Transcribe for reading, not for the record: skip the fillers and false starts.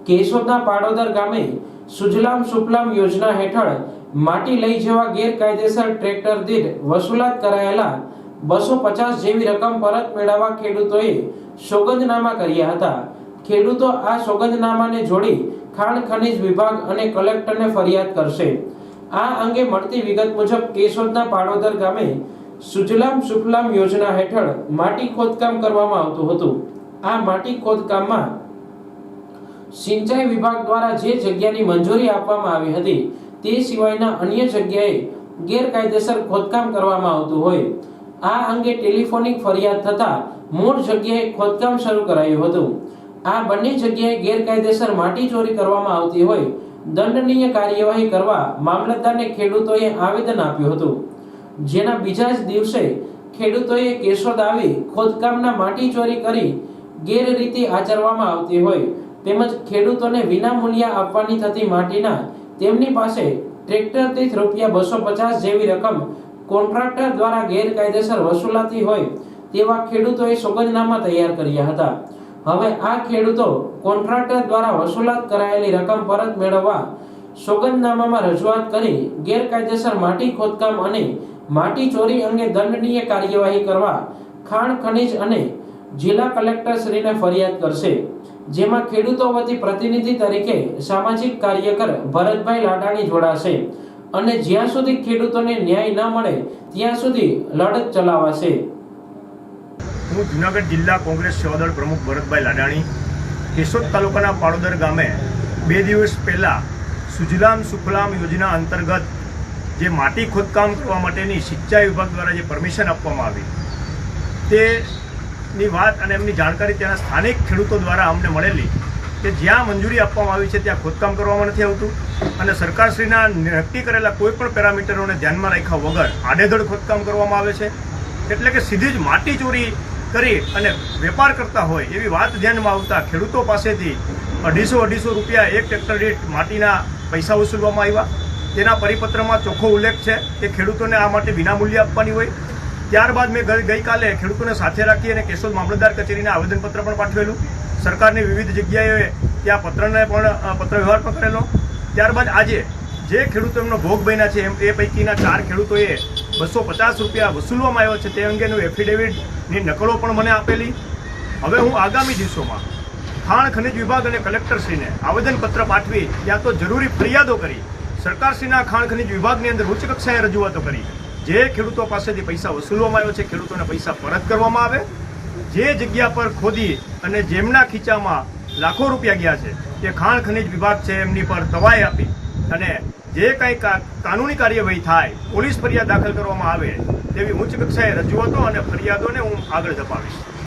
કેશોદના પાડોદર ગામે સુજલામ સુફલામ યોજના હેઠળ માટી લઈ જવા ગેરકાયદેસર ટ્રેક્ટર દીઠ વસૂલાત કરાયેલા 250 જેવી રકમ પરત મેળવવા ખેડૂતોએ સોગંદનામા કર્યા હતા। ખેડૂતો આ સોગંદનામાને જોડી ખાણ ખનીજ વિભાગ અને કલેક્ટરને ફરિયાદ કરશે। આ અંગે મળતી વિગત મુજબ કેશોદના પાડોદર ગામે સુજલામ સુફલામ યોજના હેઠળ માટી ખોદકામ કરવામાં આવતું હતું। આ માટી ખોદકામમાં સિંચાઈ વિભાગ દ્વારા જે જગ્યાની મંજૂરી આપવામાં આવી હતી તે સિવાયના અન્ય જગ્યાએ ગેરકાયદેસર ખોદકામ કરવામાં આવતું હોય। આ અંગે ટેલિફોનિક ફરિયાદ થતા મૂળ જગ્યાએ ખોદકામ શરૂ કરાયું હતું। આ બંને જગ્યાએ ગેરકાયદેસર માટી ચોરી કરવામાં આવતી હોય દંડનીય કાર્યવાહી કરવા મામલતદારને ખેડૂતોએ આવેદન આપ્યું હતું। જેના બીજા જ દિવસે ખેડૂતોએ કેશોદ આવી ખોદકામના માટી ચોરી કરી ગેરરીતિ આચરવામાં આવતી હોય તેમજ ખેડૂતોને વિના મૂલ્યે આપવાની થતી માટીના તેમની પાસે ટ્રેક્ટર દીઠ ₹250 જેવી રકમ કોન્ટ્રાક્ટર દ્વારા ગેરકાયદેસર વસૂલાતી હોય તેવા ખેડૂતોએ સોગંદનામા તૈયાર કર્યા હતા। હવે આ ખેડૂતો કોન્ટ્રાક્ટર દ્વારા વસૂલાત કરાયેલી રકમ પરત મેળવવા સોગંદનામામાં રજૂઆત કરી ગેરકાયદેસર માટી ખોદકામ અને માટી ચોરી અંગે દંડનીય કાર્યવાહી કરવા ખાણ ખનીજ અને જિલ્લા કલેક્ટર શ્રીને ફરિયાદ કરશે। જેમાં ખેડૂતો વતી પ્રતિનિધિ તરીકે સામાજિક કાર્યકર ભરતભાઈ લાડાણી જોડાશે અને જ્યાં સુધી ખેડૂતોને ન્યાય ન મળે ત્યાં સુધી લડત ચલાવાશે। હું જૂનાગઢ જિલ્લા કોંગ્રેસ સેવાદળ પ્રમુખ ભરતભાઈ લાડાણી કેશોદ તાલુકાના પાડોદર ગામે 2 દિવસ પહેલાં સુજલામ સુફલામ યોજના અંતર્ગત જે માટી ખોદકામ કરવા માટેની સિંચાઈ વિભાગ દ્વારા જે પરમિશન આપવામાં આવી તેની વાત અને એમની જાણકારી ત્યાંના સ્થાનિક ખેડૂતો દ્વારા અમને મળેલી કે જ્યાં મંજૂરી આપવામાં આવી છે ત્યાં ખોદકામ કરવામાં નથી આવતું અને સરકારશ્રીના નક્કી કરેલા કોઈ પણ પેરામીટરોને ધ્યાનમાં રાખ્યા વગર આડેધડ ખોદકામ કરવામાં આવે છે। એટલે કે સીધી જ માટી ચોરી કરી અને વેપાર કરતા હોય એવી વાત ધ્યાનમાં આવતા ખેડૂતો પાસેથી 250 રૂપિયા એક ટ્રેક્ટર દીઠ માટીના પૈસા વસૂલવામાં આવ્યા। તેના પરિપત્રમાં ચોખ્ખો ઉલ્લેખ છે કે ખેડૂતોને આ માટે વિનામૂલ્યે આપવાની હોય। ત્યારબાદ મેં ગઈકાલે ખેડૂતોને સાથે રાખી અને કેશોદ મામલતદાર કચેરીને આવેદનપત્ર પણ પાઠવેલું। સરકારની વિવિધ જગ્યાએ ત્યાં પત્ર વ્યવહાર પણ કરેલો। ત્યારબાદ આજે જે ખેડૂતો એમનો ભોગ બન્યા છે એ પૈકીના 4 ખેડૂતોએ 250 રૂપિયા વસૂલવામાં આવ્યો છે તે અંગેનું એફિડેવિટની નકલો પણ મને આપેલી। હવે હું આગામી દિવસોમાં ખાણ ખનીજ વિભાગ અને કલેક્ટરશ્રીને આવેદનપત્ર પાઠવી ત્યાં તો જરૂરી ફરિયાદો કરી સરકારશ્રીના ખાણ ખનીજ વિભાગની અંદર ઉચ્ચ કક્ષાએ રજૂઆતો કરી જે ખેડૂતો પાસેથી પૈસા વસૂલવામાં આવ્યો છે ખેડૂતોને પૈસા પરત કરવામાં આવે। જે જગ્યા પર ખોદી અને જેમના ખીચામાં લાખો રૂપિયા ગયા છે તે ખાણ ખનીજ વિભાગ છે એમની પર તવાઈ આપી અને જે કંઈ કાનૂની કાર્યવાહી થાય પોલીસ ફરિયાદ દાખલ કરવામાં આવે તેવી ઉચ્ચ કક્ષાએ રજૂઆતો અને ફરિયાદોને હું આગળ ધપાવીશ।